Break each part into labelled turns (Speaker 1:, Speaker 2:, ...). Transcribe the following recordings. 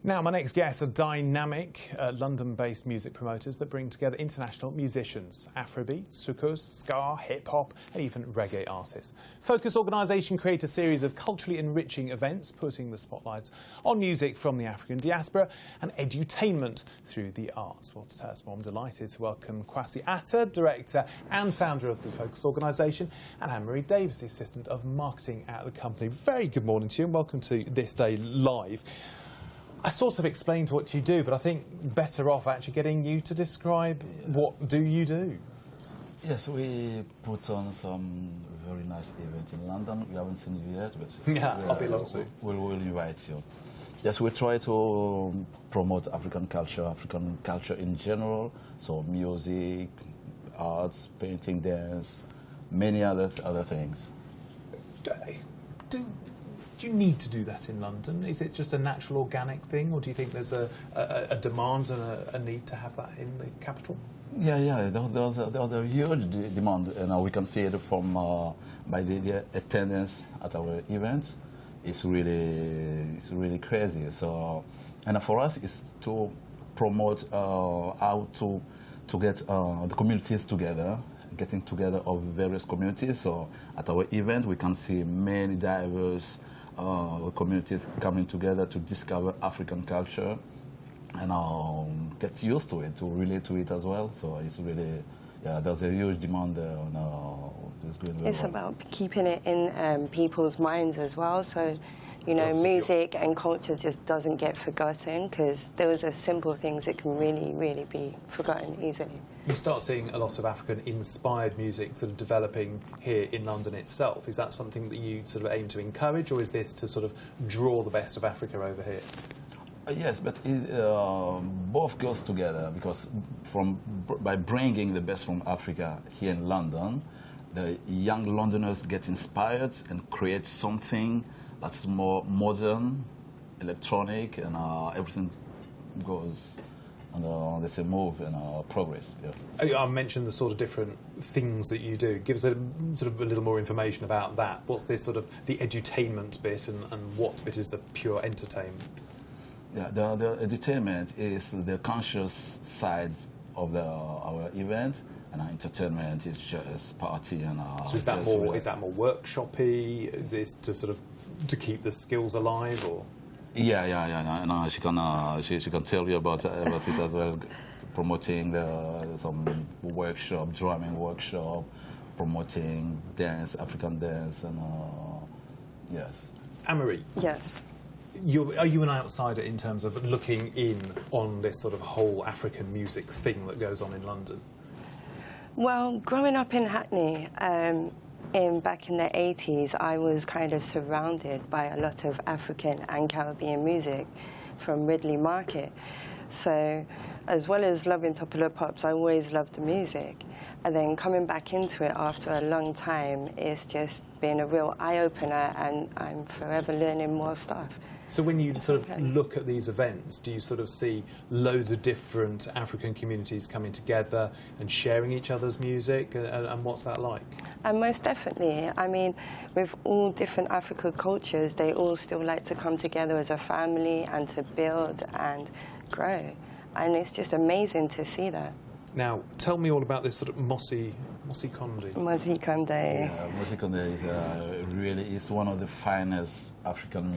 Speaker 1: Now, my next guests are dynamic London-based music promoters that bring together international musicians, Afrobeat, soukous, ska, hip-hop and even reggae artists. Focus organisation create a series of culturally enriching events, putting the spotlights on music from the African diaspora and edutainment through the arts. Well, to tell us more, I'm delighted to welcome Kouassi, Atta, director and founder of the Focus organisation, and Annmarie, Davies, the assistant of marketing at the company. Very good morning to you and welcome to This Day Live. I sort of explained what you do, but I think better off actually getting you to describe what do you do.
Speaker 2: Yes, we put on some very nice events in London. We haven't seen you yet, but
Speaker 1: yeah, I'll be along soon.
Speaker 2: We'll invite you. Yes, we try to promote African culture in general, so music, arts, painting, dance, many other things.
Speaker 1: Do you need to do that in London? Is it just a natural, organic thing, or do you think there's a demand and a need to have that in the capital?
Speaker 2: Yeah. There's a huge demand, and we can see it from by the attendance at our events. It's really crazy. So, and for us, it's to promote how to get the communities together. Getting together of various communities. So at our event, we can see many diverse communities coming together to discover African culture and get used to it, to relate to it as well. So it's really, yeah, there's a huge demand there.
Speaker 3: It's about keeping it in people's minds as well. So, you know, music and culture just doesn't get forgotten, because those are simple things that can really be forgotten easily.
Speaker 1: You start seeing a lot of African-inspired music sort of developing here in London itself. Is that something that you sort of aim to encourage, or is this to sort of draw the best of Africa over here?
Speaker 2: Yes, but both goes together, because by bringing the best from Africa here in London, the young Londoners get inspired and create something that's more modern, electronic, and everything goes on the same move and progress. Yeah.
Speaker 1: I mentioned the sort of different things that you do. Give us a little more information about that. What's this sort of the edutainment bit, and what bit is the pure entertainment?
Speaker 2: Yeah, the edutainment is the conscious side of our event, and our entertainment is just party and.
Speaker 1: So is that more workshopy? Is this to keep the skills alive, or?
Speaker 2: Yeah. No, she can tell you about it as well. Promoting some workshop, drumming workshop, promoting dance, African dance, and yes.
Speaker 1: Annmarie.
Speaker 3: Yes.
Speaker 1: Are you an outsider in terms of looking in on this sort of whole African music thing that goes on in London?
Speaker 3: Well, growing up in Hackney, back in the 80s, I was kind of surrounded by a lot of African and Caribbean music from Ridley Market. So, as well as loving Popular Pops, I always loved the music. And then coming back into it after a long time, it's just been a real eye-opener, and I'm forever learning more stuff.
Speaker 1: So when you sort of look at these events, do you sort of see loads of different African communities coming together and sharing each other's music, and what's that like?
Speaker 3: And most definitely. I mean, with all different African cultures, they all still like to come together as a family and to build and grow. And it's just amazing to see that.
Speaker 1: Now, tell me all about this sort of Mossi Conde.
Speaker 3: Mossi Conde.
Speaker 2: Yeah, Mossi Conde is one of the finest African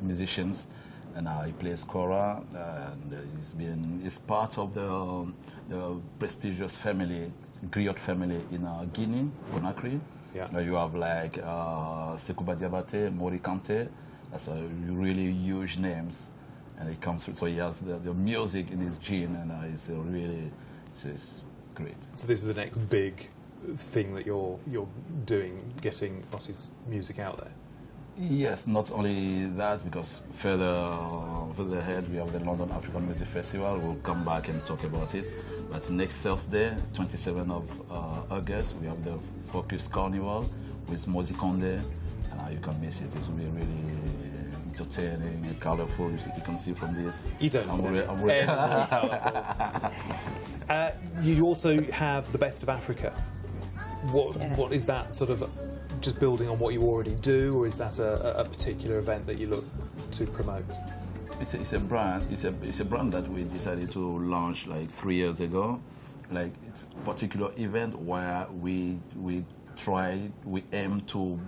Speaker 2: musicians, and he plays kora, and he's part of the prestigious family, griot family in Guinea, Conakry.
Speaker 1: Yeah.
Speaker 2: You have like Sekouba Diabaté, Mori Kante. That's really huge names, and he comes through. So he has the music in his gene, and it's really. It's great. So
Speaker 1: this is the next big thing that you're doing, getting Mossi's music out there?
Speaker 2: Yes, not only that, because further ahead we have the London African Music Festival. We'll come back and talk about it. But next Thursday, 27th of August, we have the Focus Carnival with Mossi Conde, and you can miss it. It will be really entertaining and colourful. You can see from this.
Speaker 1: You don't. I'm really colourful. You also have the Best of Africa. What is that sort of just building on what you already do, or is that a particular event that you look to promote?
Speaker 2: It's a brand. It's a brand that we decided to launch like 3 years ago. Like it's a particular event where we aim to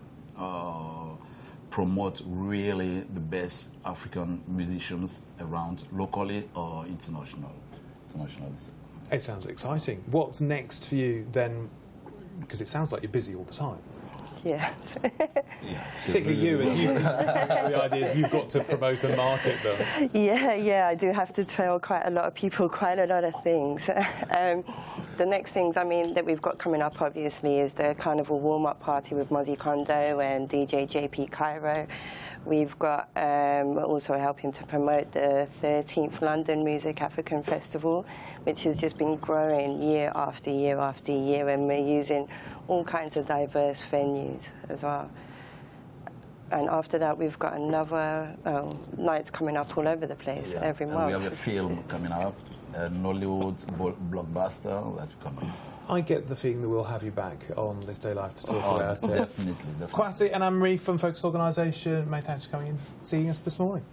Speaker 2: promote really the best African musicians around, locally or internationally.
Speaker 1: It sounds exciting. What's next for you then? Because it sounds like you're busy all the time.
Speaker 3: Yes.
Speaker 2: Yeah,
Speaker 1: Particularly you, as you the idea is you've got to promote and market them.
Speaker 3: Yeah, I do have to tell quite a lot of people quite a lot of things. The next things, that we've got coming up, obviously, is the Carnival warm-up party with Mozzie Kondo and DJ JP Cairo. We've got, we're also helping to promote the 13th London Music African Festival, which has just been growing year after year after year, and we're using all kinds of diverse venues as well. And after that, we've got another nights coming up all over the place every month.
Speaker 2: We have a film coming up, a Nollywood blockbuster that comes.
Speaker 1: I get the feeling that we'll have you back on This Day Live to talk about it.
Speaker 2: Definitely.
Speaker 1: Kouassi and Annmarie from Focus Organisation, many thanks for coming in and seeing us this morning.